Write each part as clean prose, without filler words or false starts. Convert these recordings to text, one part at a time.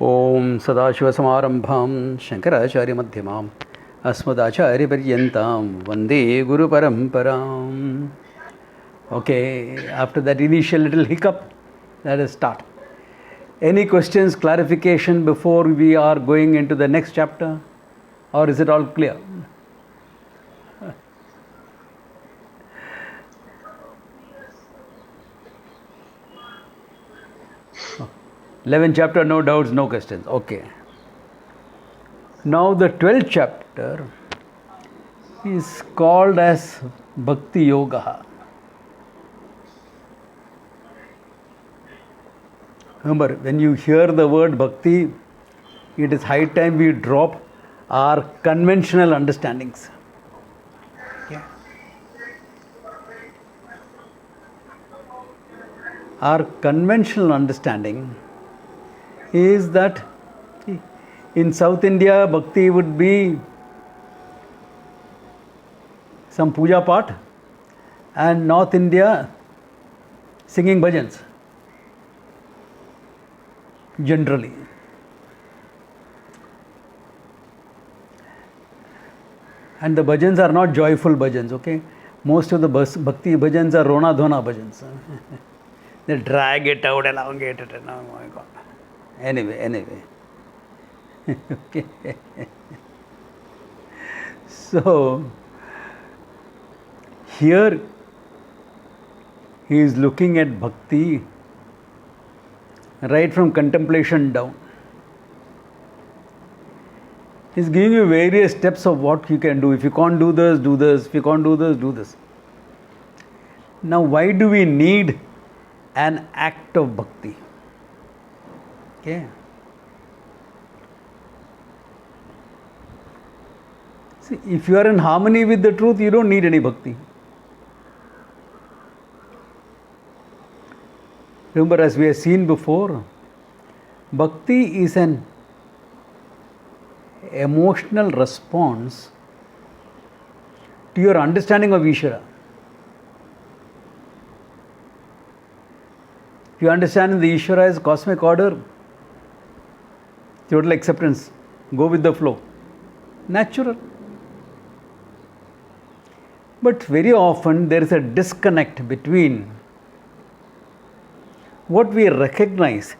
ओम सदाशिवसमारंभां शंकराचार्यमध्यमाम् अस्मदाचार्यपर्यन्तां वन्दे गुरुपरम्पराम्. Okay, after that initial little hiccup, let us start. Any questions, clarification before we are going into the next chapter? Or is it all clear? 11th chapter, no doubts, no questions. Okay. Now the 12th chapter is called as Bhakti Yoga. Remember, when you hear the word Bhakti, it is high time we drop our conventional understandings. Okay. Our conventional understanding is that in South India, Bhakti would be some puja part, and North India, singing bhajans. Generally. And the bhajans are not joyful bhajans, okay? Most of the bhakti bhajans are Rona Dhona bhajans. They drag it out, elongate it, and oh my God. Anyway. Okay. So, here he is looking at bhakti right from contemplation down. He's giving you various steps of what you can do. If you can't do this, do this. If you can't do this, do this. Now, why do we need an act of bhakti? Okay. See, if you are in harmony with the truth, you don't need any bhakti. Remember, as we have seen before, bhakti is an emotional response to your understanding of Ishvara. If you understand the Ishvara as cosmic order, total acceptance, go with the flow. Natural. But very often there is a disconnect between what we recognize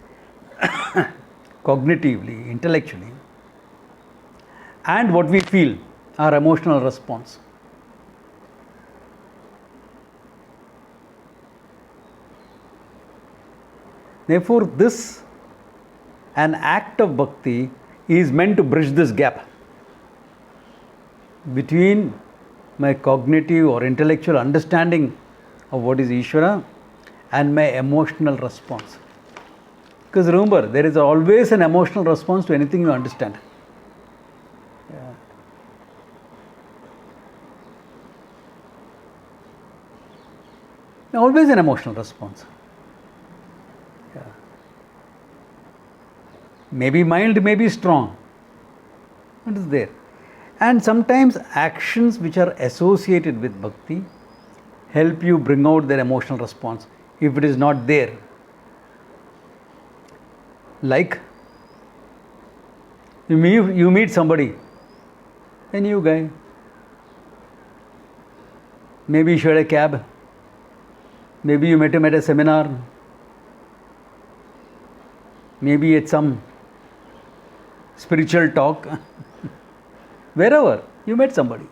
cognitively, intellectually, and what we feel, our emotional response. Therefore, an act of bhakti is meant to bridge this gap between my cognitive or intellectual understanding of what is Ishvara and my emotional response. Because remember, there is always an emotional response to anything you understand. Yeah. Always an emotional response. Yeah. Maybe mild, maybe strong. It is there. And sometimes actions which are associated with bhakti help you bring out their emotional response if it is not there. Like, you meet somebody, a new guy. Maybe you shared a cab. Maybe you met him at a seminar. Maybe at some spiritual talk. Wherever you met somebody,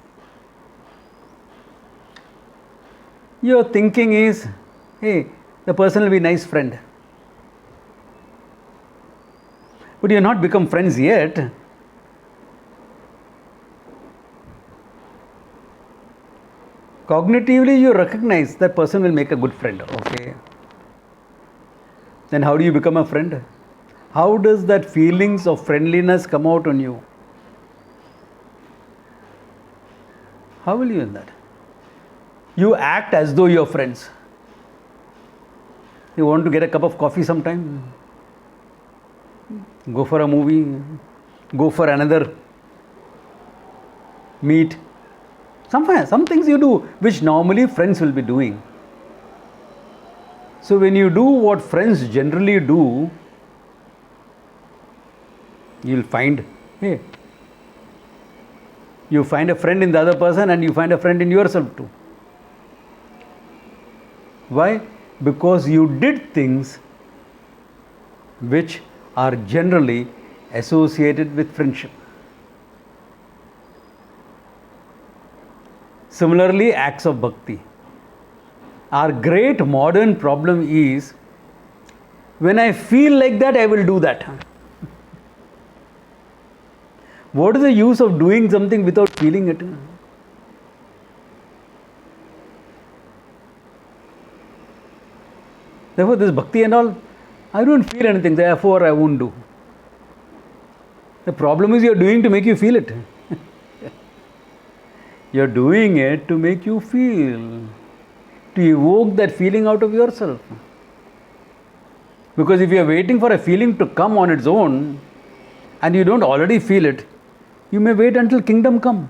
your thinking is, hey, the person will be a nice friend. But you have not become friends yet. Cognitively, you recognize that person will make a good friend. Okay. Then how do you become a friend? How does that feelings of friendliness come out on you? How will you in that? You act as though you are friends. You want to get a cup of coffee sometime? Go for a movie. Go for another meet. Some things you do which normally friends will be doing. So when you do what friends generally do, You'll find, hey, you find a friend in the other person and you find a friend in yourself too. Why? Because you did things which are generally associated with friendship. Similarly, acts of bhakti. Our great modern problem is, when I feel like that, I will do that. What is the use of doing something without feeling it? Therefore, this bhakti and all, I don't feel anything, therefore I won't do. The problem is, you're doing to make you feel it. You're doing it to make you feel, to evoke that feeling out of yourself. Because if you're waiting for a feeling to come on its own and you don't already feel it, you may wait until kingdom come.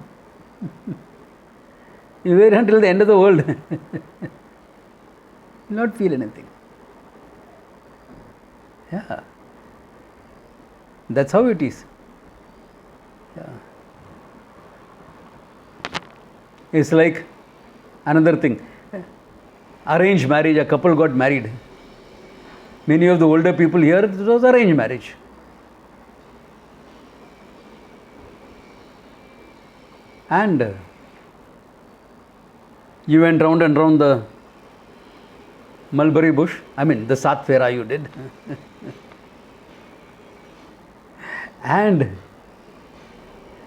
You wait until the end of the world. You'll not feel anything. Yeah. That's how it is. Yeah. It's like another thing. Arranged marriage, a couple got married. Many of the older people here, it was arranged marriage. And you went round and round the mulberry bush. I mean, the Sat Fera you did. And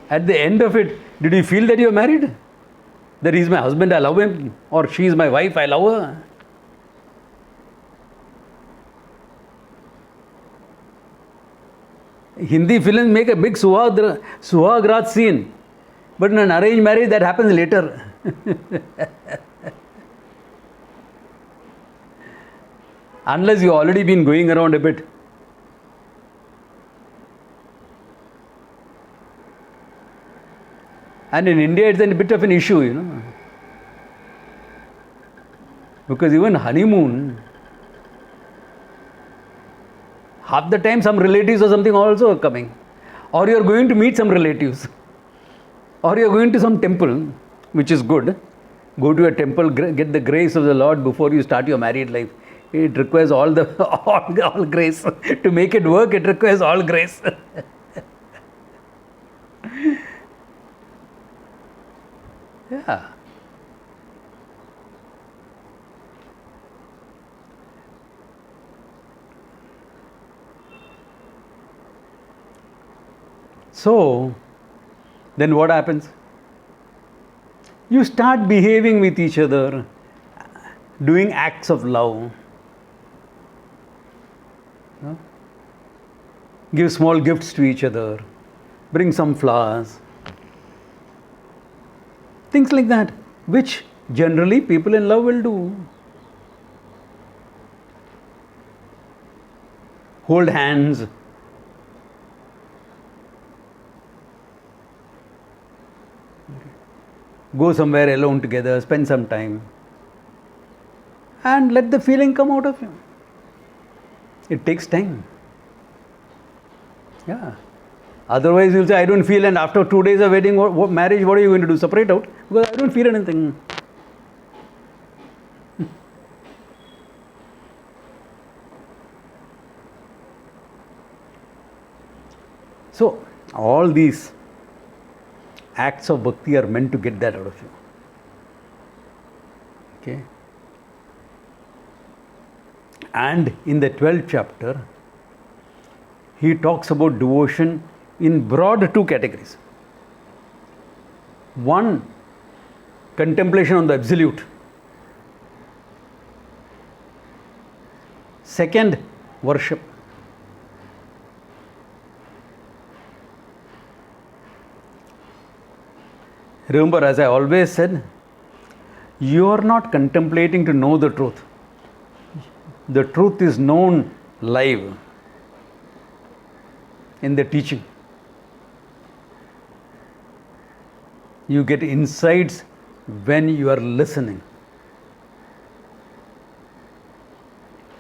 at the end of it, did you feel that you are married? That he is my husband, I love him. Or she is my wife, I love her. Hindi films make a big Suhagrat scene. But in an arranged marriage, that happens later. Unless you already been going around a bit. And in India, it's a bit of an issue, you know. Because even honeymoon, half the time some relatives or something also are coming. Or you are going to meet some relatives. Or you are going to some temple, which is good. Go to a temple, get the grace of the Lord before you start your married life. It requires all grace. To make it work, it requires all grace. Yeah. So, then what happens? You start behaving with each other, doing acts of love. Give small gifts to each other, bring some flowers. Things like that, which generally people in love will do. Hold hands. Go somewhere alone together, spend some time. And let the feeling come out of you. It takes time. Yeah. Otherwise, you'll say, I don't feel, and after 2 days of wedding, marriage, what are you going to do? Separate out? Because I don't feel anything. So, all these acts of bhakti are meant to get that out of you. Okay? And in the 12th chapter, he talks about devotion in broad two categories. One, contemplation on the absolute. Second, worship. Remember, as I always said, you are not contemplating to know the truth. The truth is known live in the teaching. You get insights when you are listening.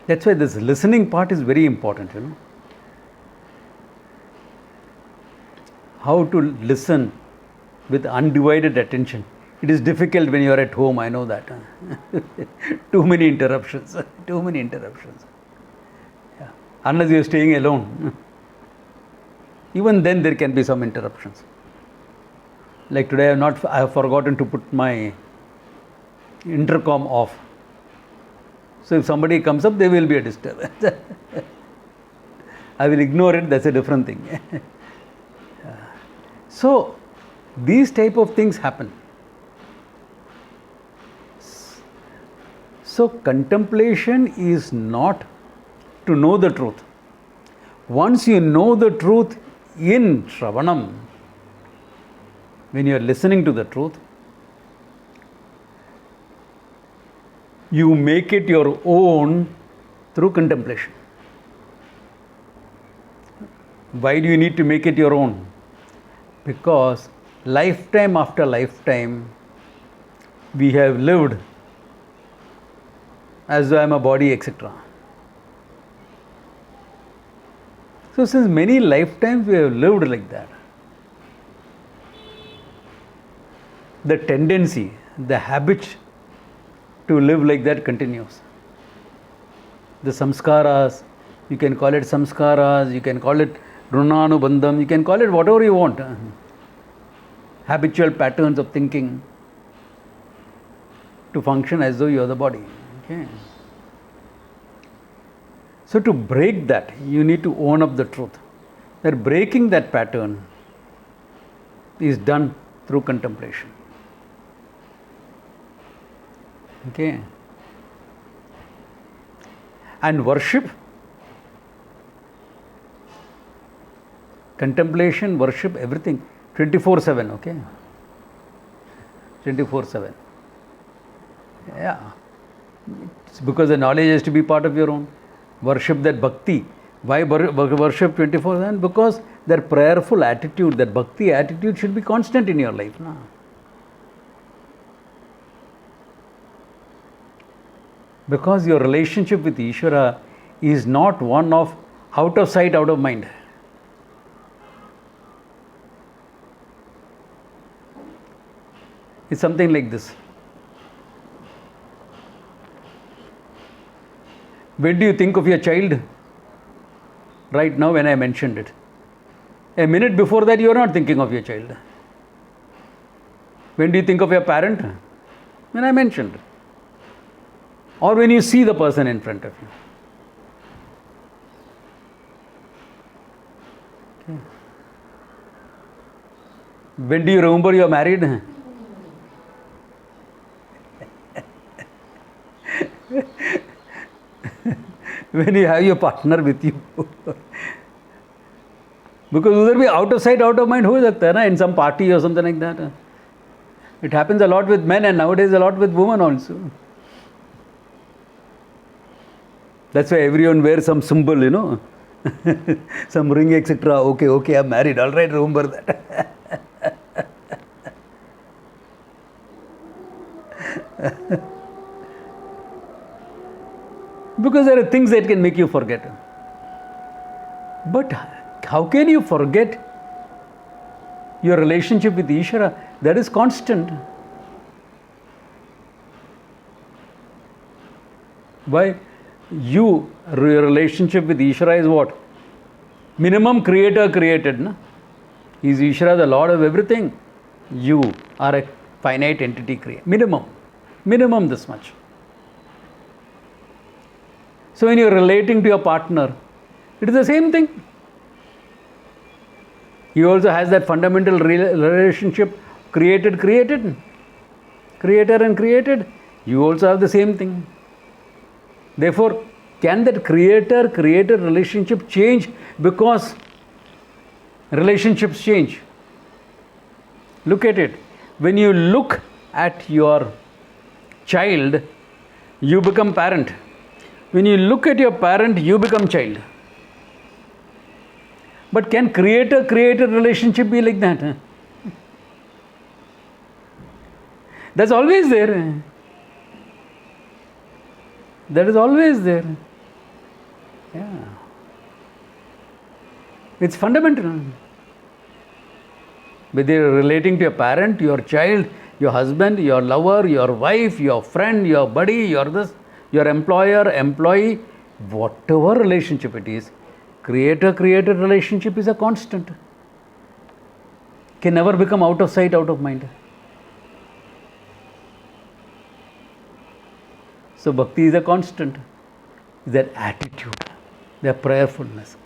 That's why this listening part is very important, you know. how to listen with undivided attention. It is difficult when you are at home, I know that. Too many interruptions. Too many interruptions. Yeah. Unless you are staying alone. Even then there can be some interruptions. Like today I have forgotten to put my intercom off. So if somebody comes up, there will be a disturbance. I will ignore it, that's a different thing. So these type of things happen. So contemplation is not to know the truth. Once you know the truth in Shravanam, when you are listening to the truth, you make it your own through contemplation. Why do you need to make it your own? Because lifetime after lifetime, we have lived as though I am a body, etc. So since many lifetimes we have lived like that, the tendency, the habit to live like that continues. The samskaras, you can call it samskaras, you can call it runanubandham, you can call it whatever you want. Habitual patterns of thinking to function as though you are the body. Okay. So to break that, you need to own up the truth. That breaking that pattern is done through contemplation. Okay. And worship, contemplation, worship, everything, 24/7, okay? 24/7. Yeah. It's because the knowledge has to be part of your own. Worship that bhakti. Why worship 24/7? Because that prayerful attitude, that bhakti attitude should be constant in your life. No? Because your relationship with Ishvara is not one of out of sight, out of mind. It's something like this. When do you think of your child? Right now, when I mentioned it. A minute before that, you are not thinking of your child. When do you think of your parent? When I mentioned. Or when you see the person in front of you. Okay. When do you remember you are married? When you have your partner with you. Because उधर भी out of sight, out of mind हो सकता है ना, in some party or something like that. It happens a lot with men and nowadays a lot with women also. That's why everyone wears some symbol, you know, some ring, etc. Okay, I'm married. All right, remember that. Because there are things that can make you forget. But how can you forget your relationship with Ishvara? That is constant. Why? Your relationship with Ishvara is what? Minimum creator created. Na? Is Ishvara the Lord of everything? You are a finite entity created. Minimum this much. So when you are relating to your partner, it is the same thing. He also has that fundamental relationship, creator and created. You also have the same thing. Therefore, can that creator relationship change because relationships change? Look at it. When you look at your child, you become parent. When you look at your parent, you become child. But can creator relationship be like that? Huh? That's always there. That is always there. Yeah. It's fundamental. Whether you're relating to your parent, your child, your husband, your lover, your wife, your friend, your buddy, your employer, employee, whatever relationship it is, creator-created relationship is a constant. Can never become out of sight, out of mind. So bhakti is a constant. That attitude, that prayerfulness,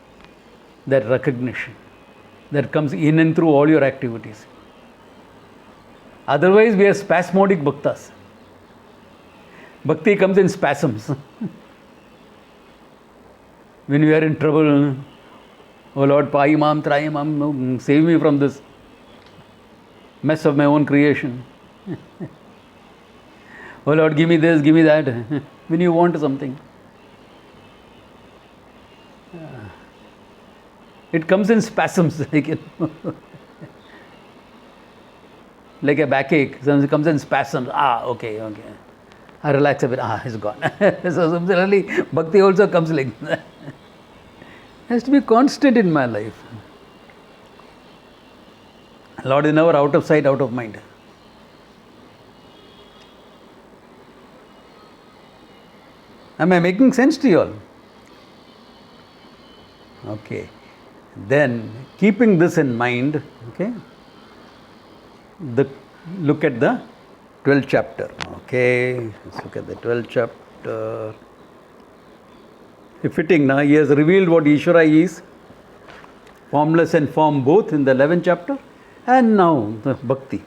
that recognition that comes in and through all your activities. Otherwise, we are spasmodic bhaktas. Bhakti comes in spasms. When we are in trouble, oh Lord, pai mam, trai mam, save me from this mess of my own creation. Oh Lord, give me this, give me that. When you want something. It comes in spasms, like a backache. Sometimes it comes in spasms. Okay. I relax a bit. It's gone. So similarly, bhakti also comes like that. It has to be constant in my life. Lord is never out of sight, out of mind. Am I making sense to you all? Okay. Then, keeping this in mind, okay, look at the 12th chapter. Okay, let's look at the 12th chapter. Fitting now, he has revealed what Ishvara is, formless and form both in the 11th chapter, and now the bhakti.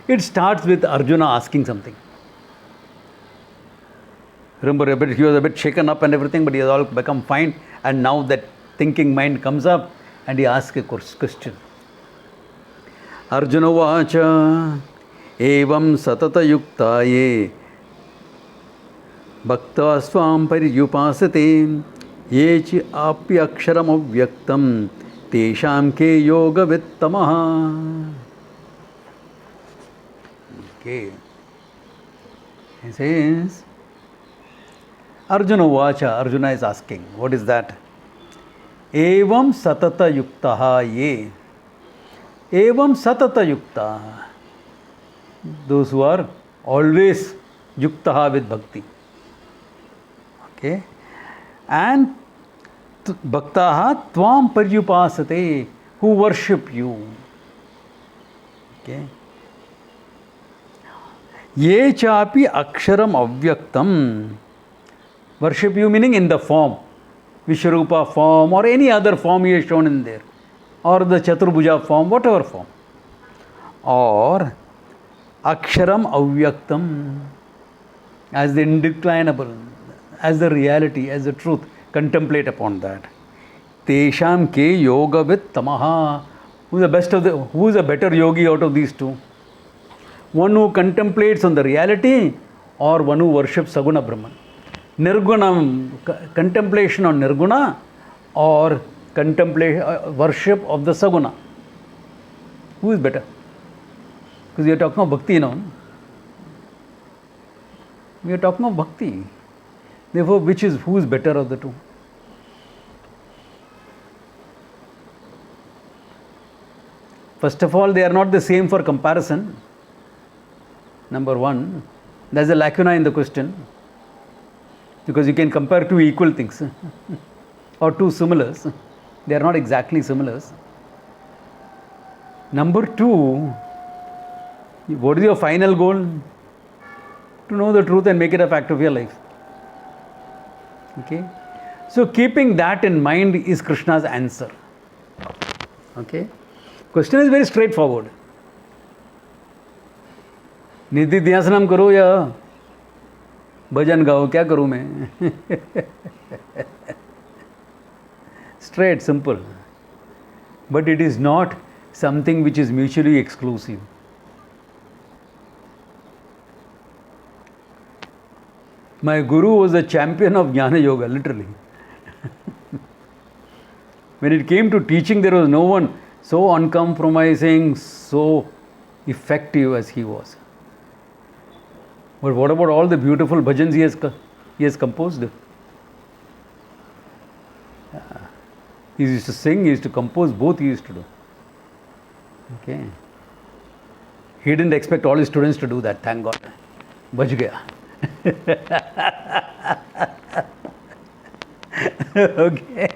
It starts with Arjuna asking something. Remember, he was a bit shaken up and everything, but he has all become fine, and now that thinking mind comes up, and he asks a question. Arjuna vacha evam satata yukta ye bhakta swam pariyupasate ye chi api aksharam avyaktam tesham ke yoga vittamaha. Okay. He says, Arjuna vacha, Arjuna is asking, what is that? Evam satata yuktaha ye. Evam satata yukta. Those who are always yuktaha with bhakti. Okay. And bhaktaha tvam paryupasate, who worship you. Okay. Ye chapi aksharam avyaktam. Worship you meaning in the form. Vishwarupa form or any other form he has shown in there, or the Chaturbhuja form, whatever form, or Aksharam Avyaktam, as the indeclinable, as the reality, as the truth, contemplate upon that. Tesham ke yoga with tamaha. Who is the better yogi out of these two? One who contemplates on the reality, or one who worships Saguna Brahman. Nirguna, contemplation on Nirguna, or worship of the Saguna. Who is better? Because we are talking of bhakti now. We are talking of bhakti. Therefore, who is better of the two? First of all, they are not the same for comparison. Number one, there is a lacuna in the question. Because you can compare two equal things or two similars. They are not exactly similars. Number two, what is your final goal? To know the truth and make it a fact of your life. Okay? So keeping that in mind is Krishna's answer. Okay? Question is very straightforward. निधि ध्यासनम करो या भजन गाओ, क्या करूं मैं? Straight, simple. But it is not something which is mutually exclusive. My guru was a champion of Jnana Yoga, literally. When it came to teaching, there was no one so uncompromising, so effective as he was. But what about all the beautiful bhajans he has composed? He used to sing, he used to compose, both he used to do. Okay. He didn't expect all his students to do that, thank God. Bach gaya. Okay.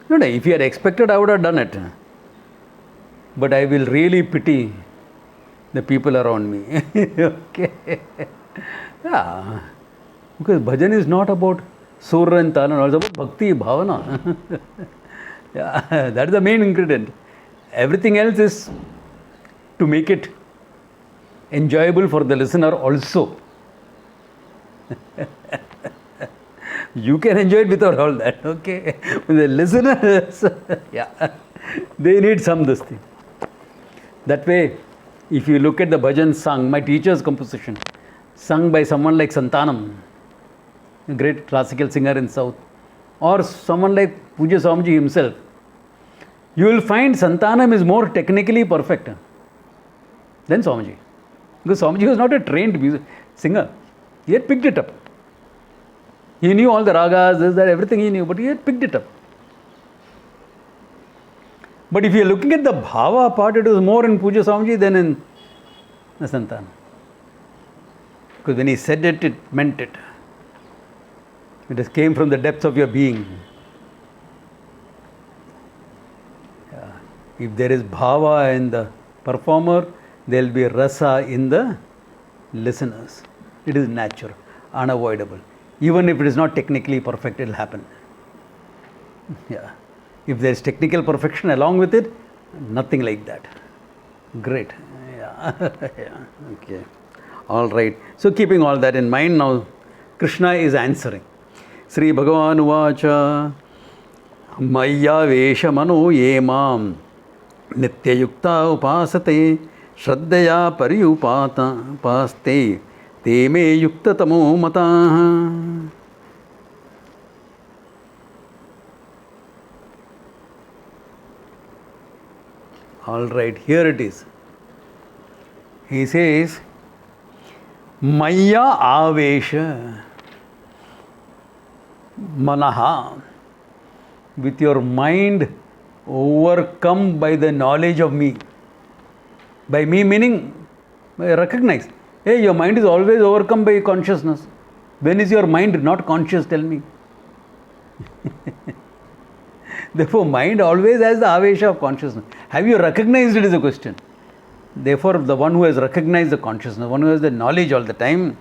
No, if he had expected, I would have done it. But I will really pity the people around me. Okay. Yeah. Because bhajan is not about surra and tala, it's about bhakti, bhavana. Yeah, that is the main ingredient. Everything else is to make it enjoyable for the listener also. You can enjoy it without all that, okay? The listeners, yeah, they need some this thing. That way, if you look at the bhajan sung, my teacher's composition, sung by someone like Santanam, a great classical singer in South, or someone like Pujya Swamiji himself, you will find Santanam is more technically perfect than Swamiji. Because Swamiji was not a trained singer. He had picked it up. He knew all the ragas, this, that, everything he knew, but he had picked it up. But if you are looking at the bhava part, it was more in Pujya Swamiji than in the Santanam. Because when he said it, it meant it. It just came from the depths of your being. Yeah. If there is bhava in the performer, there will be rasa in the listeners. It is natural, unavoidable. Even if it is not technically perfect, it will happen. Yeah. If there is technical perfection along with it, nothing like that. Great. Yeah. Yeah. Okay. All right. So keeping all that in mind, now Krishna is answering. Sri Bhagavan Uvacha Maya Vesha Mano Ye Mam Nitya Yukta Upasate Shraddhaya Pariyupata Paste Te Me Yukta Tamo Mata. All right, here it is. He says, Maya Avesha Manaha. With your mind overcome by the knowledge of me. By me meaning, recognize. Hey, your mind is always overcome by consciousness. When is your mind not conscious? Tell me. Therefore, mind always has the avesha of consciousness. Have you recognized it is a question? Therefore, the one who has recognized the consciousness, one who has the knowledge all the time,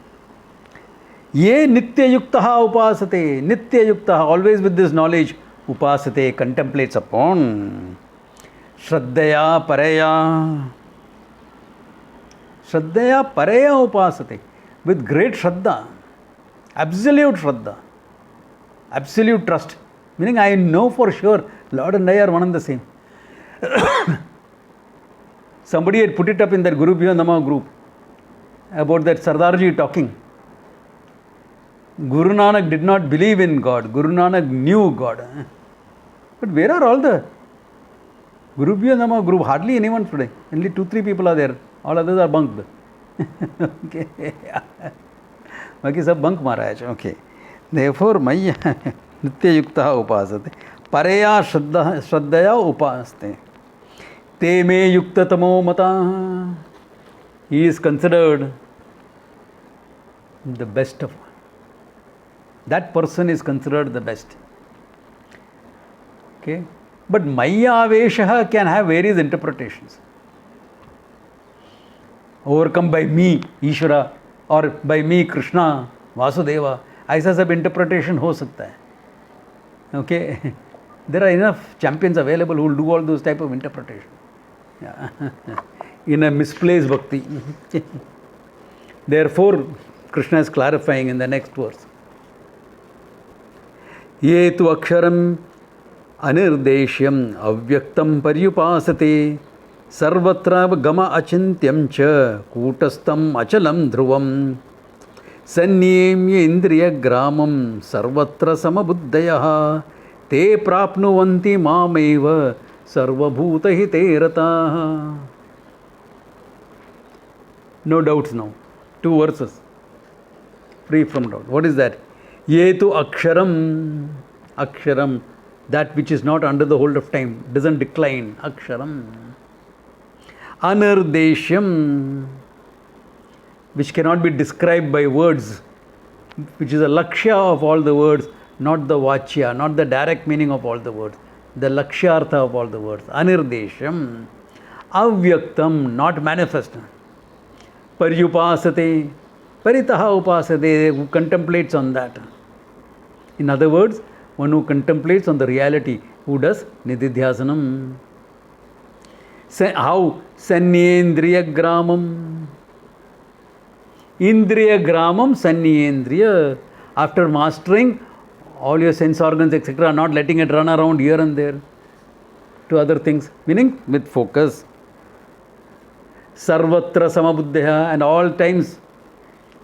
Ye nitya yuktaha upasate, nitya yuktaha, always with this knowledge, upasate, contemplates upon. Shraddhaya paraya. Shraddhaya paraya upasate. With great shraddha, absolute shraddha, absolute trust. Meaning, I know for sure, Lord and I are one and the same. Somebody had put it up in their Guru Bhyo Namah group about that Sardarji talking. Guru Nanak did not believe in God. Guru Nanak knew God. But where are all the Guru Bhyo Namah group? Hardly anyone today. Only 2-3 people are there. All others are bunked. Okay. Baki sab bunk mara hai. Okay. Therefore, Maya Nitya Yukta Upasate. Pareya Shraddhaya Upaste. Te me Yukta Tamo Mata. He is considered the best of. That person is considered the best. Okay. But Maya Avesha can have various interpretations. Overcome by me, Ishvara, or by me, Krishna, Vasudeva. ऐसा सब interpretation हो सकता है. Okay. There are enough champions available who will do all those type of interpretation. Yeah. In a misplaced bhakti. Therefore, Krishna is clarifying in the next verse. Ye tu aksharam anirdeshyam avyaktam paryupasate sarvatra gama achintyam cha kutastam achalam dhruvam sanyemya indriya gramam sarvatra samabuddhayaha te prapnuvanti mameva sarvabhuta hite rataha. No doubts now. 2 verses. Free from doubt. What is that? Ye tu aksharam. Aksharam. that which is not under the hold of time, doesn't decline. Aksharam. Anirdeshyam, which cannot be described by words, which is a lakshya of all the words, not the vachya, not the direct meaning of all the words, the lakshyartha of all the words. Anirdeshyam. Avyaktam, not manifest. Paryupasate, paritaha upasate, who contemplates on that. In other words, one who contemplates on the reality, who does nididhyasanam. How? Sanyendriya gramam. Indriya gramam sanyendriya. After mastering all your sense organs, etc., not letting it run around here and there to other things, meaning with focus. Sarvatra samabuddhaya, and all times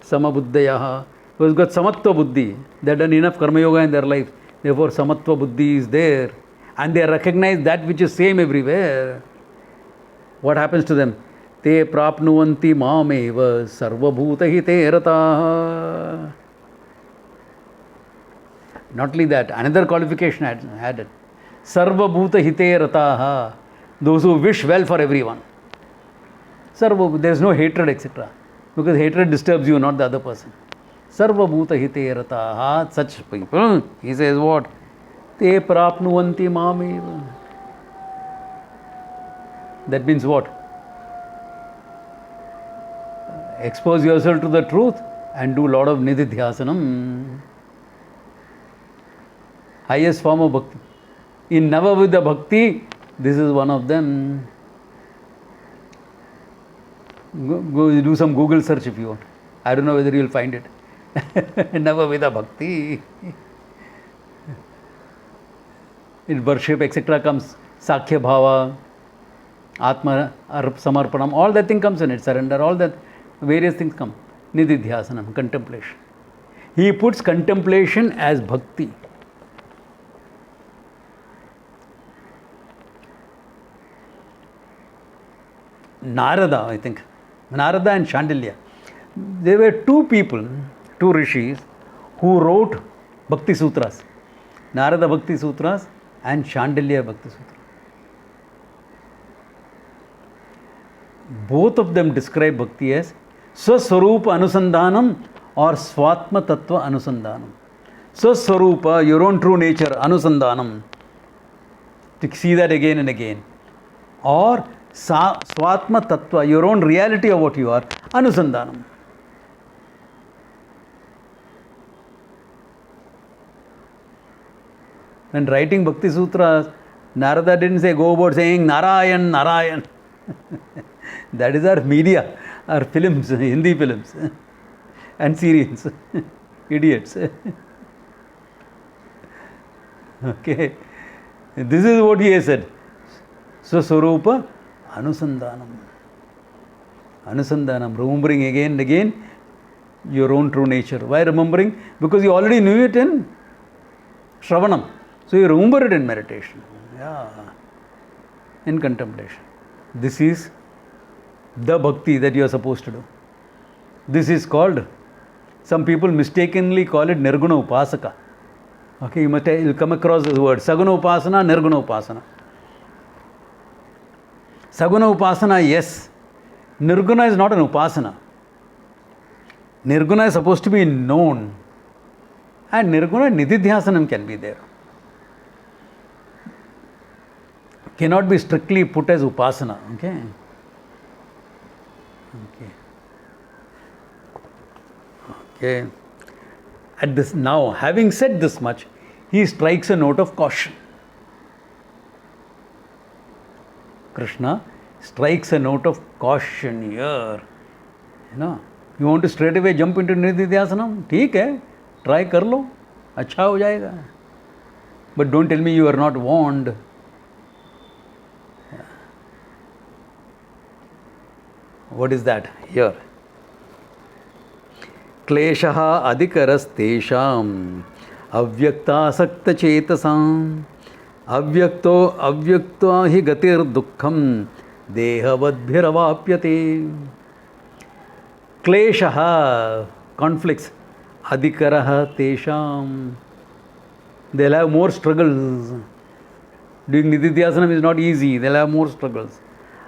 samabuddhaya, who has got samatva buddhi. They have done enough karma yoga in their life. Therefore, samatva buddhi is there. And they recognize that which is same everywhere. What happens to them? Te prapnuvanti mameva sarvabhuta hite rataha. Not only that, another qualification added. Sarvabhuta hite rataha. Those who wish well for everyone. There is no hatred, etc. Because hatred disturbs you, not the other person. Sarvabhuta hite rataha. Such people, he says what? Te prapnuvanti mameva. That means what? Expose yourself to the truth and do a lot of nididhyasanam. Highest form of bhakti. In Navavidha Bhakti, this is one of them. Go do some Google search if you want. I don't know whether you will find it. Navavidha Bhakti. In worship, etc. comes Sakhya Bhava, Atma Samarpanam, all that thing comes in it, surrender, all that, various things come. Nididhyasanam, contemplation. He puts contemplation as bhakti. Narada, I think. Narada and Shandilya. There were two people, two rishis, who wrote Bhakti Sutras. Narada Bhakti Sutras and Shandilya Bhakti Sutras. Both of them describe bhakti as Swaswarupa Anusandhanam or Swatma Tattva Anusandhanam. Swaswarupa, your own true nature, Anusandhanam. To see that again and again. Or Swatma Tattva, your own reality of what you are, Anusandhanam. When writing Bhakti Sutras, Narada didn't say go about saying Narayan, Narayan. That is our media, our films, Hindi films and serials. Idiots. Okay. This is what he has said. Swaswarupa Anusandhanam. Anusandhanam, remembering again and again your own true nature. Why remembering? Because you already knew it in Shravanam. So you remember it in meditation. Yeah. In contemplation. This is the bhakti that you are supposed to do. This is called, some people mistakenly call it Nirguna Upasaka. Okay, you'll come across this word, Saguna Upasana, Nirguna Upasana. Saguna Upasana, yes. Nirguna is not an Upasana. Nirguna is supposed to be known. And Nirguna Nididhyasanam can be there. Cannot be strictly put as Upasana. Okay. Okay. At this, now, having said this much, he strikes a note of caution. Krishna strikes a note of caution here. You want to straight away jump into Nididhyasanam? ठीक है, try कर लो, अच्छा हो जाएगा. But don't tell me you are not warned. What is that? Here. Kleshaha adhikarastesham avyaktasakta chetasam avyakto hi gatir dukkham dehavadbhiravapyate. Kleshaha, conflicts, adhikaraha tesham, they'll have more struggles. Doing Nididhyasanam is not easy. They'll have more struggles.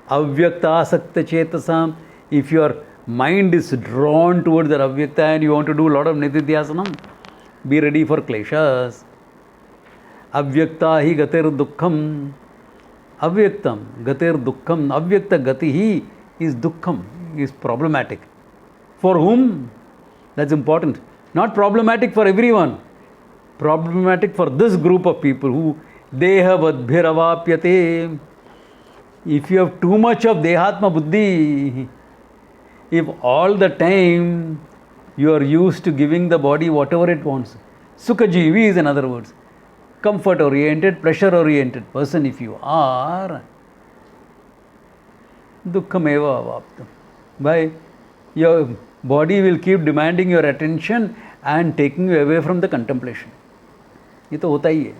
Avyakta asakta chetasam. If your mind is drawn towards the avyakta and you want to do a lot of Nididhyasanam, be ready for kleshas. Avyakta hi gatir dukkham. Avyaktam gatir dukkham. Avyakta gati hi is dukkham, is problematic. For whom? That's important. Not problematic for everyone. Problematic for this group of people who deha vadbhiravapyate. If you have too much of dehatma buddhi, if all the time you are used to giving the body whatever it wants, sukhajivi is in other words, comfort oriented, pleasure oriented person, if you are, dukkhameva avaptam. Why? Your body will keep demanding your attention and taking you away from the contemplation. ये तो होता ही है.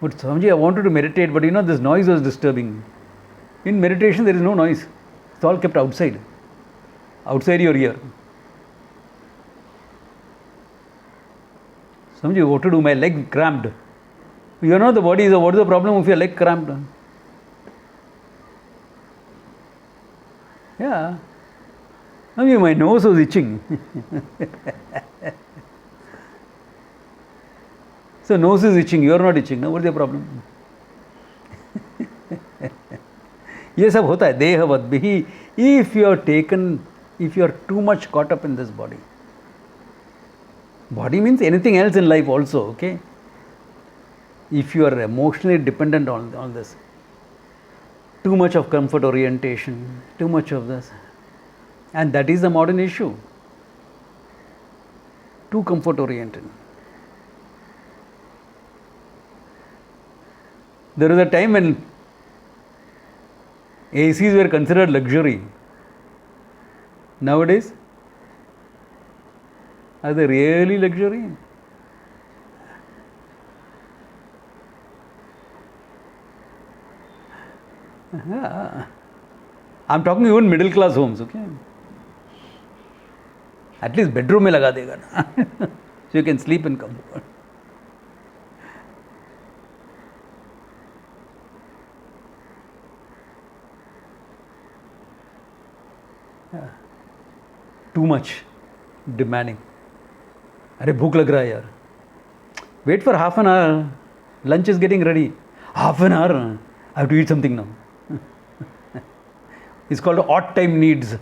But Swamiji, I wanted to meditate, but this noise was disturbing. In meditation, there is no noise. It's all kept outside your ear. Swamiji, what to do? My leg cramped. The body is, what is the problem if your leg cramped? Yeah. Swamiji, my nose was itching. So nose is itching, you are not itching. Now, what is the problem? ये सब होता है देहवद्भिः. If you are too much caught up in this body. Body means anything else in life also, okay? If you are emotionally dependent on all this, too much of comfort orientation, too much of this, and that is the modern issue. Too comfort oriented. There was a time when ACs were considered luxury. Nowadays, are they really luxury? I'm talking even middle class homes, okay? At least bedroom में लगा देगा ना, so you can sleep in comfort. Too much demanding. अरे भूख लग रहा है यार. Wait for half an hour. Lunch is getting ready. Half an hour. I have to eat something now. It's called odd time needs.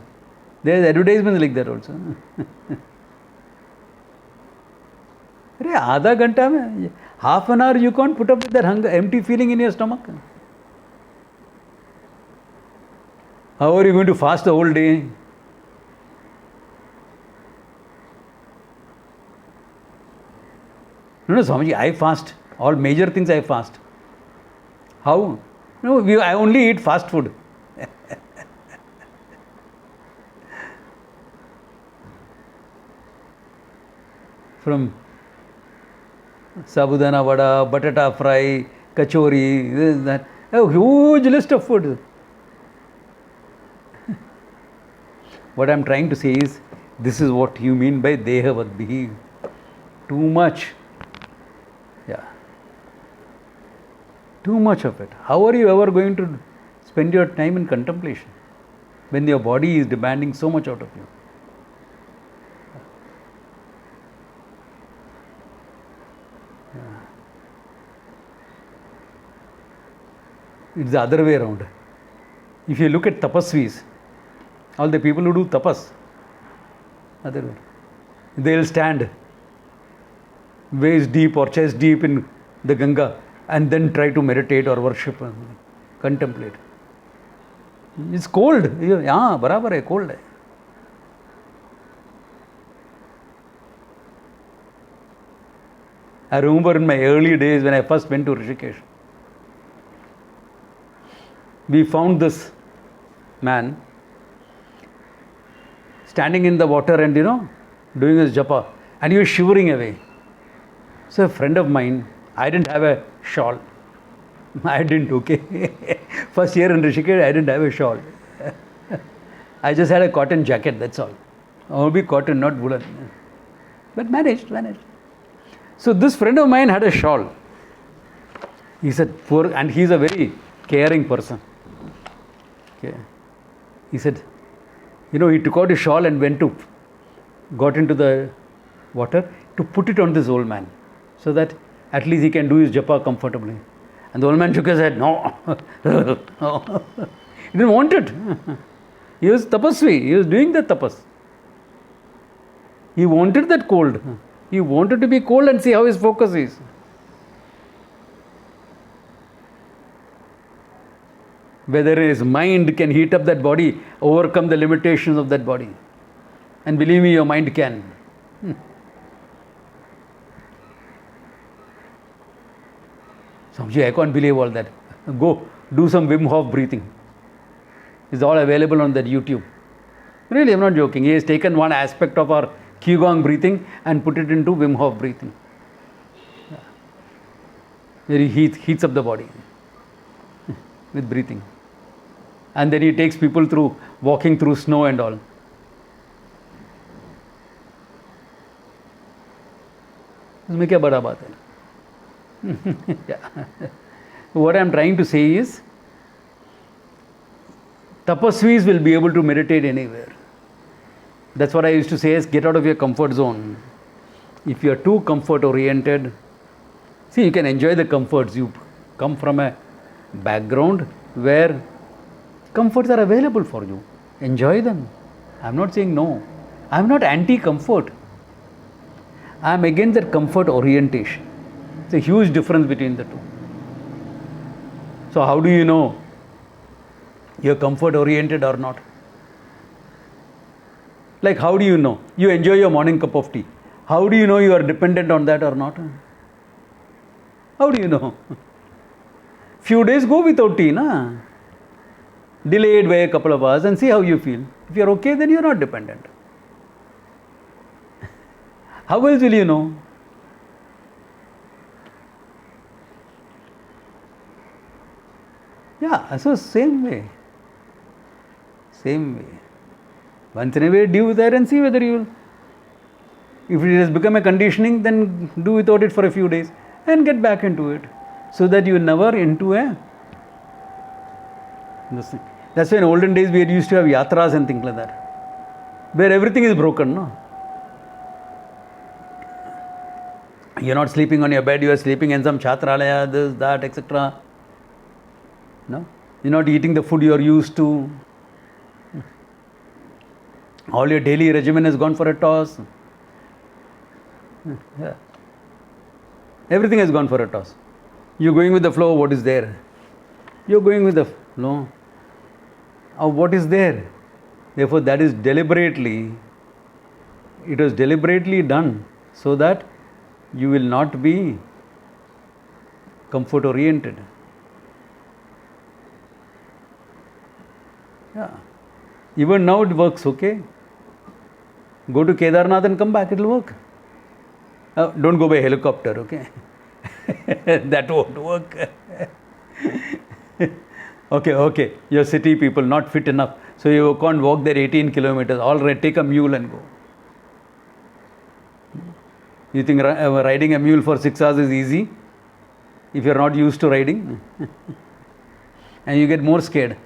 There is advertisements like that also. अरे आधा घंटा में, half an hour you can't put up with that hunger, empty feeling in your stomach. How are you going to fast the whole day? No, Swamiji, I fast. All major things I fast. How? No, I only eat fast food. From sabudana vada, batata fry, kachori, this, that. A huge list of food. What I am trying to say is, this is what you mean by dehavadbhihi. Too much. Yeah. Too much of it. How are you ever going to spend your time in contemplation when your body is demanding so much out of you? Yeah. It's the other way around. If you look at tapasvis, all the people who do tapas, other way, they'll stand waist deep or chest deep in the Ganga and then try to meditate or worship and contemplate. It's cold. Yeah, barabar hai, cold hai. I remember in my early days when I first went to Rishikesh, we found this man standing in the water and doing his japa, and he was shivering away. So a friend of mine, I didn't have a shawl. I didn't, okay. First year in Rishikesh, I didn't have a shawl. I just had a cotton jacket, that's all. Only cotton, not woolen. But managed. So this friend of mine had a shawl. He said, poor, and he's a very caring person. Okay. He said, he took out his shawl and got into the water to put it on this old man, so that at least he can do his japa comfortably. And the old man shook his head, no, no. He didn't want it. He was tapasvi, he was doing the tapas. He wanted that cold. He wanted to be cold and see how his focus is. Whether his mind can heat up that body, overcome the limitations of that body. And believe me, your mind can. Samji, I can't believe all that. Go do some Wim Hof breathing. It's all available on that YouTube. Really, I'm not joking. He has taken one aspect of our Qigong breathing and put it into Wim Hof breathing. Where he heats up the body with breathing. And then he takes people through, walking through snow and all. इसमें क्या बड़ा बात है? What I am trying to say is, tapasvis will be able to meditate anywhere. That's what I used to say is, get out of your comfort zone. If you are too comfort oriented, see, you can enjoy the comforts. You come from a background where comforts are available for you. Enjoy them. I am not saying no. I am not anti-comfort. I am against that comfort orientation. It's a huge difference between the two. So how do you know you're comfort oriented or not? Like, how do you know? You enjoy your morning cup of tea. How do you know you are dependent on that or not? How do you know? Few days go without tea, na? Delay it by a couple of hours and see how you feel. If you're okay, then you're not dependent. How else will you know? Yeah, so same way. Same way. Once in a way, do there and see whether you will. If it has become a conditioning, then do without it for a few days and get back into it, so that you never into a. That's why in olden days we used to have yatras and things like that, where everything is broken, no? You're not sleeping on your bed, you are sleeping in some chatralaya, this, that, etc. No? You're not eating the food you're used to. All your daily regimen has gone for a toss. Yeah. Everything has gone for a toss. You're going with the flow, what is there? You're going with the flow of what is there. Therefore, that is deliberately, it was deliberately done so that you will not be comfort oriented. Yeah. Even now it works, okay? Go to Kedarnath and come back, it will work. Don't go by helicopter, okay? That won't work. Okay. You're city people, not fit enough. So you can't walk there 18 kilometers. All right, take a mule and go. You think riding a mule for 6 hours is easy? If you're not used to riding? And you get more scared.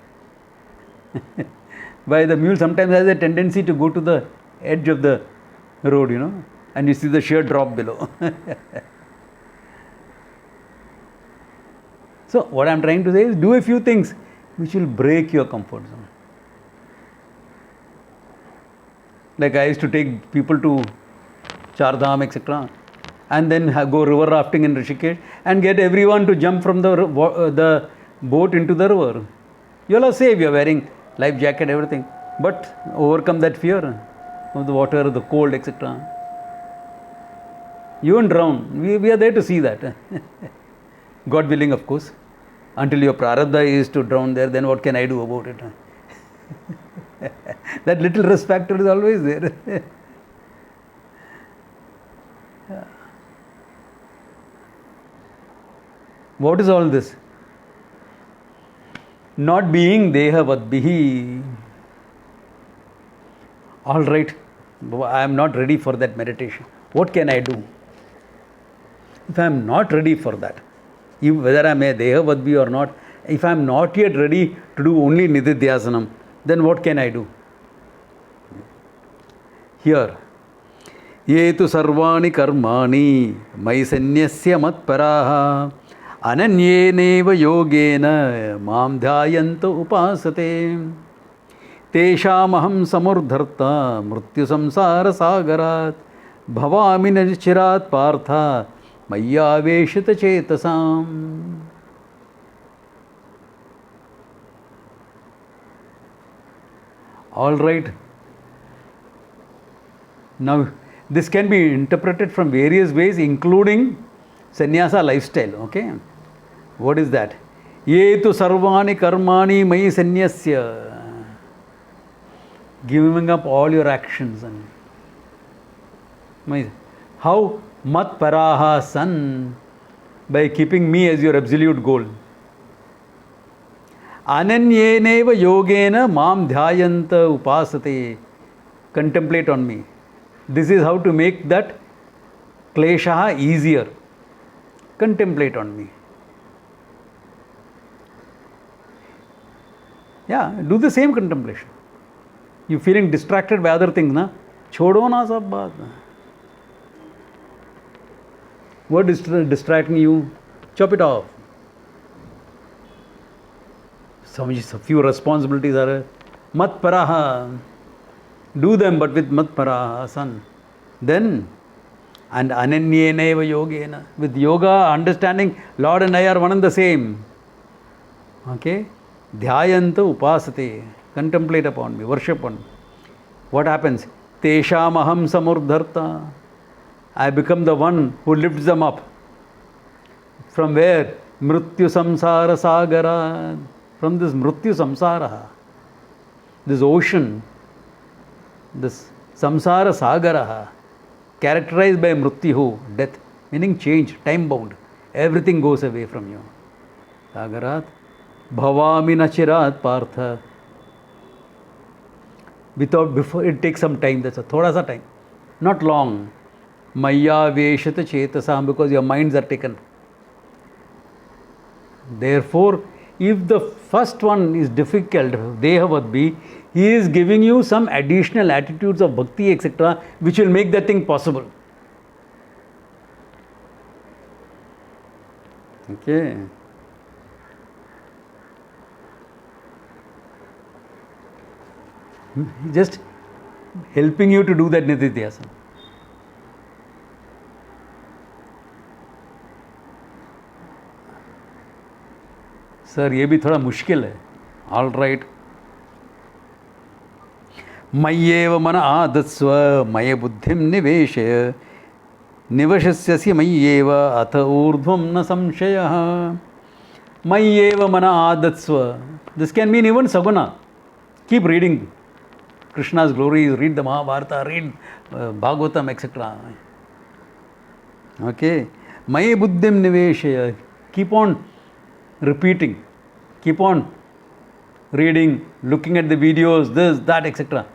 Why the mule sometimes has a tendency to go to the edge of the road, and you see the sheer drop below. So what I'm trying to say is, do a few things which will break your comfort zone. Like I used to take people to Char Dham, etc., and then go river rafting in Rishikesh and get everyone to jump from the boat into the river. You'll are safe, you're wearing life jacket, everything, but overcome that fear of the water, the cold, etc. You won't drown. We are there to see that. God willing, of course. Until your prarabdha is to drown there, then what can I do about it? That little risk factor is always there. Yeah. What is all this? Not being deha vadbihi. All right, I am not ready for that meditation. What can I do? If I am not ready for that, whether I am a Dehavadvi or not, if I am not yet ready to do only Nididhyasanam, then what can I do? Here, ye tu sarvani karmani mai sanyasya matparaha ananyeneva yogena mam dhyayanta upasate teshamaham samurdharta mrityu samsara sagarat bhavami nachirat partha mayyaveshita chetasam. All right. Now, this can be interpreted from various ways, including sannyasa lifestyle. Okay, what is that? Ye tu sarvani karmani mai sannyasya. Giving up all your actions. And how? Mat paraha san. By keeping me as your absolute goal. Ananyeneva yogena mam dhyayanta upasate. Contemplate on me. This is how to make that kleshaha easier. Contemplate on me. Yeah, do the same contemplation. You feeling distracted by other things, na? Chodo na sab baat. What is distracting you? Chop it off. Some few responsibilities are mat paraha. Do them, but with mat paraha, son. Then, and ananyeneva yogena. With yoga, understanding Lord and I are one and the same. Okay? Dhyayanta upasate. Contemplate upon me, worship on me. What happens? Teshamaham samurdharta. I become the one who lifts them up. From where? Mrityu samsara sagara. From this mrityu samsara, this ocean, this samsara sagara, characterized by mrityu, death, meaning change, time bound. Everything goes away from you. Sagarat, bhavami nachirat partha. Before it takes some time, that's a thoda sa time, not long. Maya veshata chetasam, because your minds are taken. Therefore, if the first one is difficult, Dehavadvi, he is giving you some additional attitudes of bhakti, etc., which will make that thing possible. Okay. Just helping you to do that Nididhyasana. Sir ये भी थोड़ा मुश्किल है. All right. मय्येव मन आदत्स्व मय बुद्धिं निवेशय निवशस्यसि मय्येव अथ ऊर्ध्वं न संशयः. मय्येव मन आदत्स्व. This can mean even Saguna. Keep reading Krishna's glories, read the Mahabharata, read Bhagavatam, etc. Okay. Maya buddhim niveshaya. Keep on repeating. Keep on reading, looking at the videos, this, that, etc.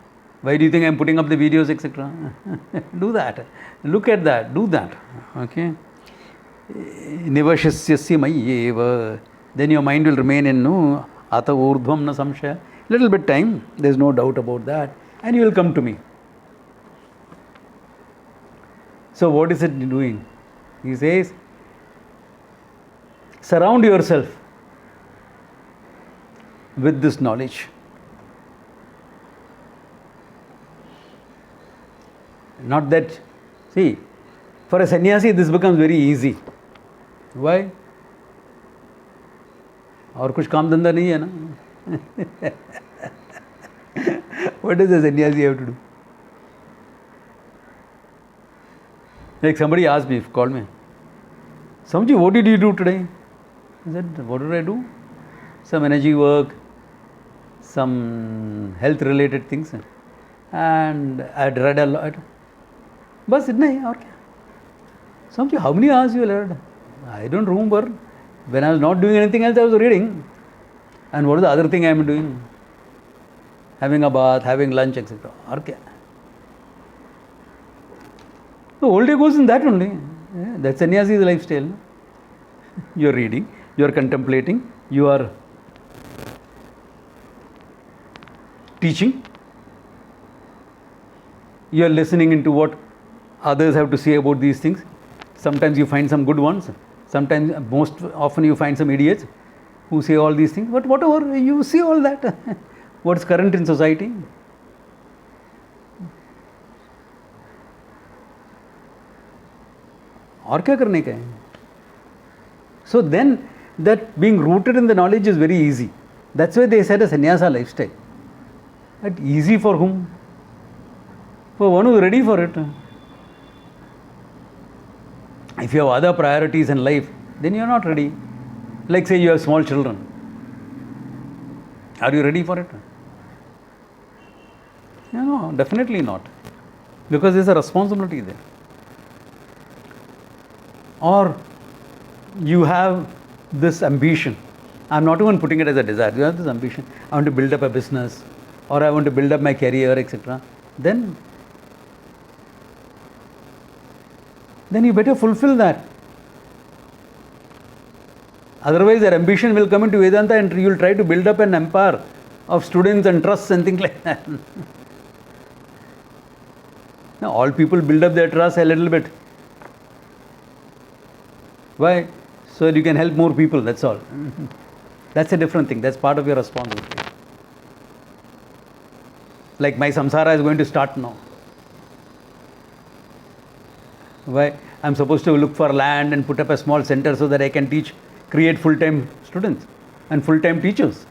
Why do you think I am putting up the videos, etc.? Do that. Look at that. Do that. Okay. Nivashasyasya mayyeva. Then your mind will remain in no ata urdhvam na samshaya. Little bit time, there is no doubt about that, and you will come to me. So what is it doing? He says, surround yourself with this knowledge. Not that, see, for a sannyasi this becomes very easy. Why? और कुछ काम धंधा नहीं है ना. What does a sannyasi have to do? Like somebody asked me, called me, Swamiji, what did you do today? I said, what did I do? Some energy work, some health related things, and I had read a lot. बस इतना ही और क्या. Swamiji, how many hours you read? I don't remember. When I was not doing anything else, I was reading. And what is the other thing I am doing? Having a bath, having lunch, etc. और क्या? The whole day goes in that only. Yeah, that's sannyasi's lifestyle. You are reading, you are contemplating, you are teaching, you are listening into what others have to say about these things. Sometimes you find some good ones, sometimes, most often, you find some idiots who say all these things, but whatever, you see all that. What's current in society? और क्या करने का है? So then, that being rooted in the knowledge is very easy. That's why they said a sannyasa lifestyle. But easy for whom? For one who is ready for it. If you have other priorities in life, then you are not ready. Like say you have small children. Are you ready for it? No, definitely not. Because there's a responsibility there. Or you have this ambition. I'm not even putting it as a desire. You have this ambition. I want to build up a business, or I want to build up my career, etc. Then you better fulfill that. Otherwise, your ambition will come into Vedanta and you will try to build up an empire of students and trusts and things like that. Now, all people build up their trust a little bit. Why? So that you can help more people, that's all. That's a different thing. That's part of your responsibility. Like my samsara is going to start now. Why? I'm supposed to look for land and put up a small center so that I can create full-time students and full-time teachers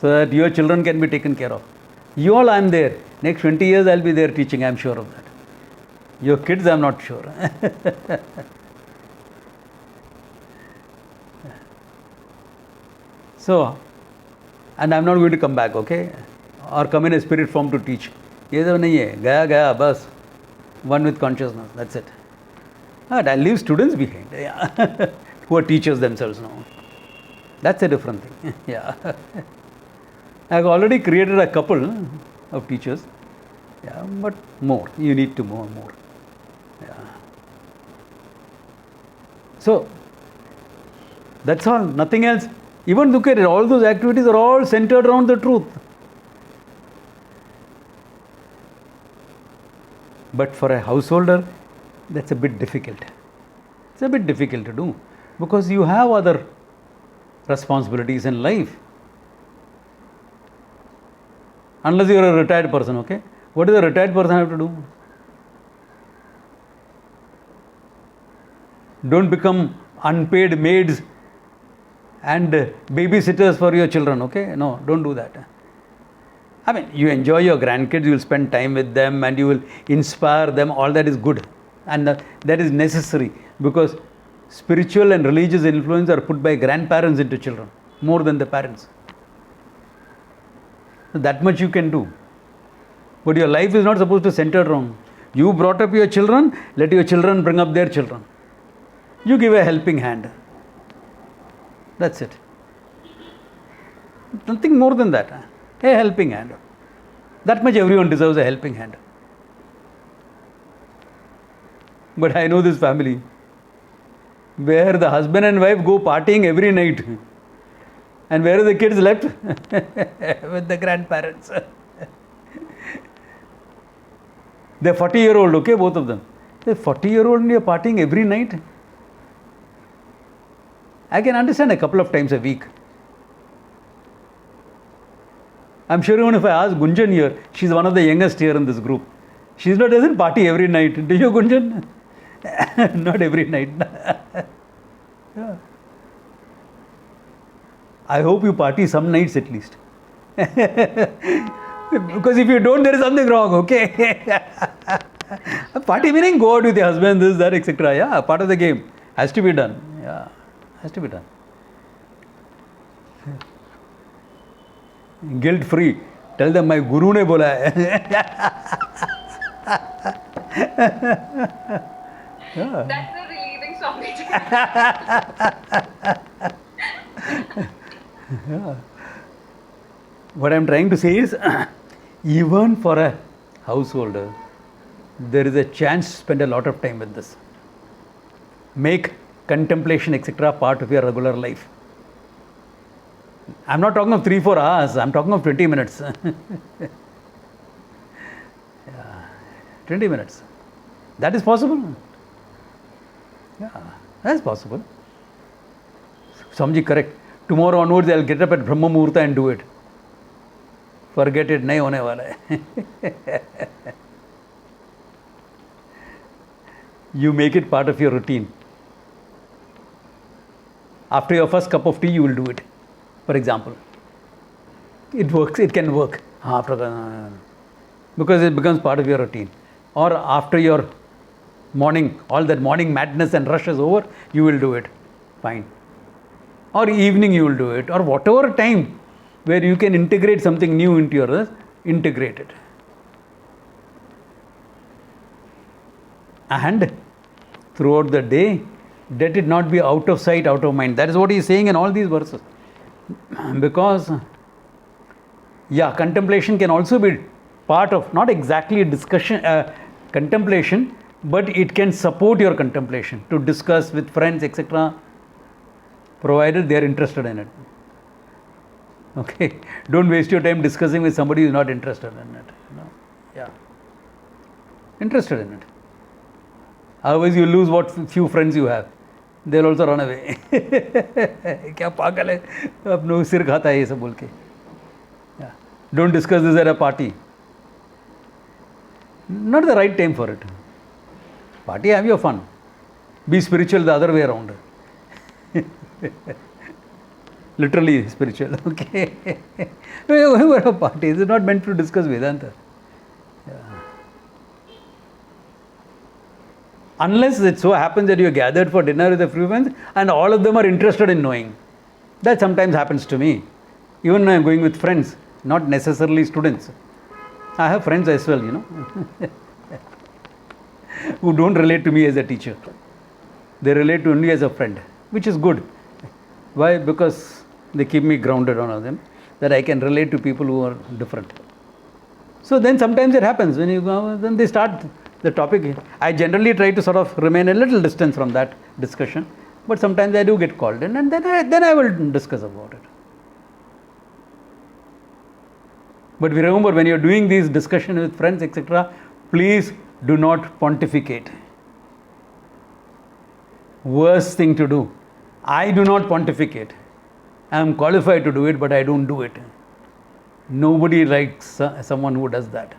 so that your children can be taken care of. You all, I'm there. Next 20 years I'll be there teaching, I'm sure of that. Your kids, I'm not sure. So, and I'm not going to come back, okay? Or come in a spirit form to teach. ये सब नहीं है, गया बस. One with consciousness, that's it. But I'll leave students behind, who are teachers themselves now. That's a different thing. Yeah. I've already created a couple of teachers. Yeah, but more. You need to more. Yeah. So, that's all. Nothing else. Even look at it, all those activities are all centered around the truth. But for a householder, that's a bit difficult. It's a bit difficult to do because you have other responsibilities in life. Unless you are a retired person, okay? What does a retired person have to do? Don't become unpaid maids and babysitters for your children, okay? No, don't do that. I mean, you enjoy your grandkids, you will spend time with them and you will inspire them, all that is good. And that is necessary because spiritual and religious influence are put by grandparents into children more than the parents. So that much you can do. But your life is not supposed to center around. You brought up your children, let your children bring up their children. You give a helping hand. That's it. Nothing more than that. A helping hand. That much everyone deserves a helping hand. But I know this family where the husband and wife go partying every night. And where are the kids left? With the grandparents. They're 40-year-old, okay, both of them. They're 40-year-old and you're partying every night. I can understand a couple of times a week. I'm sure even if I ask Gunjan here, she's one of the youngest here in this group. She doesn't party every night. Do you, Gunjan? Not every night. Yeah. I hope you party some nights at least. Because if you don't, there is something wrong, okay? Party meaning go out with your husband, this, that, etc. Yeah, part of the game. Has to be done. Yeah, has to be done. Guilt free. Tell them my guru ne bola hai. Yeah. That's a relieving song. Yeah. What I'm trying to say is, even for a householder, there is a chance to spend a lot of time with this. Make contemplation, etc., part of your regular life. I'm not talking of 3-4 hours, I'm talking of 20 minutes. 20 minutes. That is possible. Yeah, that's possible. Swamiji, correct. Tomorrow onwards, I'll get up at Brahma Muhurta and do it. Forget it, nahi hone wala hai. You make it part of your routine. After your first cup of tea, you will do it. For example, it works. It can work because it becomes part of your routine. Or after your morning, all that morning madness and rush is over, you will do it. Fine. Or evening, you will do it. Or whatever time where you can integrate something new into your integrate it. And throughout the day, let it not be out of sight, out of mind. That is what he is saying in all these verses. Because, contemplation can also be part of, not exactly a discussion, contemplation, but it can support your contemplation to discuss with friends, etc., provided they are interested in it. Okay? Don't waste your time discussing with somebody who is not interested in it. No. Interested in it. Otherwise, you lose what few friends you have. They'll also run away. क्या पागल है अपनों सिर खाता है ये सब बोल के. Don't discuss this at a party. Not the right time for it. Party, have your fun. Be spiritual the other way around. Literally spiritual. Okay. A party is not meant to discuss Vedanta. Unless it so happens that you are gathered for dinner with a few friends and all of them are interested in knowing. That sometimes happens to me. Even when I am going with friends, not necessarily students. I have friends as well, who don't relate to me as a teacher. They relate to me as a friend, which is good. Why? Because they keep me grounded on them, that I can relate to people who are different. So then sometimes it happens when you go, then they start the topic. I generally try to sort of remain a little distance from that discussion, but sometimes I do get called in, and then I will discuss about it. But we remember, when you are doing these discussions with friends, etc., please do not pontificate. Worst thing to do. I do not pontificate. I am qualified to do it, but I don't do it. Nobody likes someone who does that.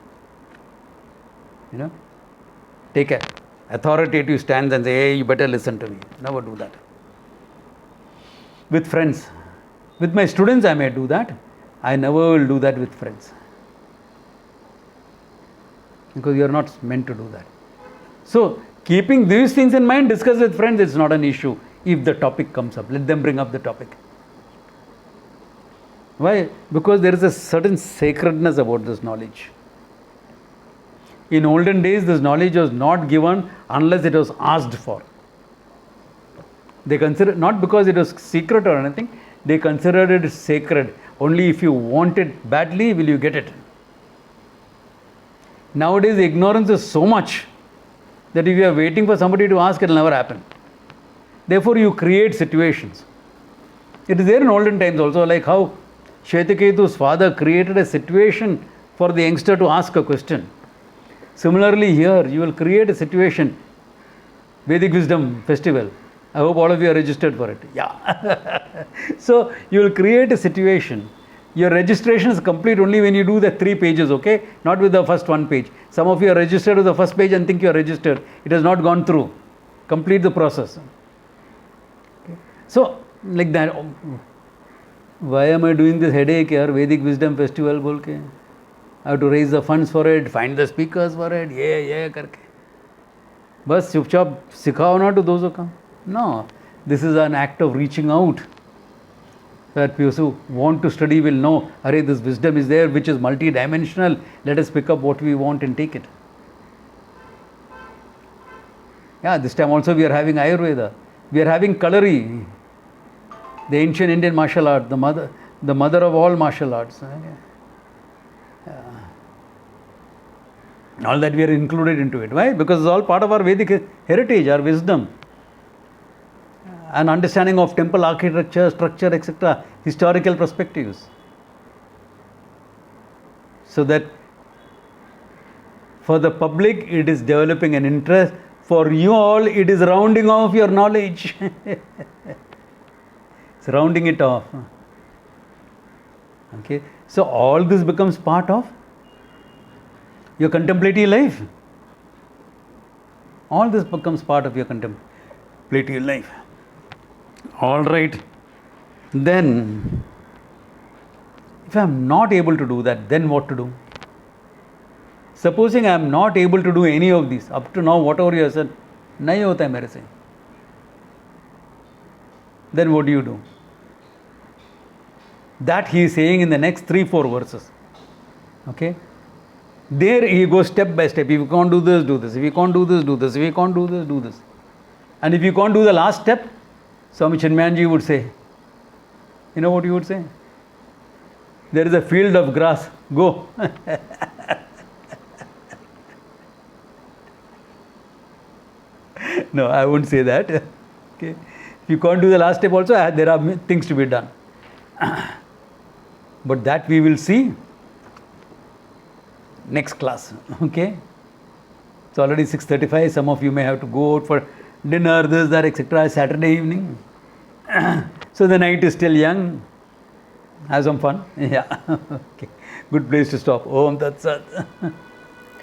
Take an authoritative stance and say, hey, you better listen to me. Never do that. With friends. With my students, I may do that. I never will do that with friends. Because you are not meant to do that. So, keeping these things in mind, discuss with friends, it's not an issue. If the topic comes up, let them bring up the topic. Why? Because there is a certain sacredness about this knowledge. In olden days, this knowledge was not given unless it was asked for. They consider, not because it was secret or anything, they considered it sacred. Only if you want it badly will you get it. Nowadays, the ignorance is so much that if you are waiting for somebody to ask, it will never happen. Therefore, you create situations. It is there in olden times also, like how Shvetaketu's father created a situation for the youngster to ask a question. Similarly, here you will create a situation. Vedic Wisdom Festival. I hope all of you are registered for it. Yeah. So, you will create a situation. Your registration is complete only when you do the 3 pages, okay? Not with the first 1 page. Some of you are registered with the first page and think you are registered. It has not gone through. Complete the process. Okay. So, like that. Why am I doing this headache here? Vedic Wisdom Festival bolke. I have to raise the funds for it, find the speakers for it, karke. Bas chupchap sikhao na to those who come. No, this is an act of reaching out. That people who want to study will know, arey, this wisdom is there which is multi-dimensional. Let us pick up what we want and take it. Yeah, this time also we are having Ayurveda. We are having Kalari, the ancient Indian martial art, the mother of all martial arts. All that we are included into it. Why? Because it's all part of our Vedic heritage, our wisdom. an understanding of temple architecture, structure, etc., historical perspectives. So that for the public it is developing an interest, for you all it is rounding off your knowledge. It's rounding it off. Okay, so all this becomes part of your contemplative life. All this becomes part of your contemplative life. All right. Then, if I am not able to do that, then what to do? Supposing I am not able to do any of these, up to now, whatever you have said, nahi hota hai mere se. Then what do you do? That he is saying in the next 3-4 verses. Okay? There he goes step by step. If you can't do this, do this. If you can't do this, do this. If you can't do this, do this. And if you can't do the last step, Swami Chinmayanji would say, you know what he would say? There is a field of grass. Go. No, I won't say that. Okay. If you can't do the last step also, there are things to be done. But that we will see next class. Okay. It's already 6:35. Some of you may have to go out for dinner, this, that, etc. Saturday evening. So the night is still young. Have some fun. Yeah. Okay. Good place to stop. Om Tat Sat.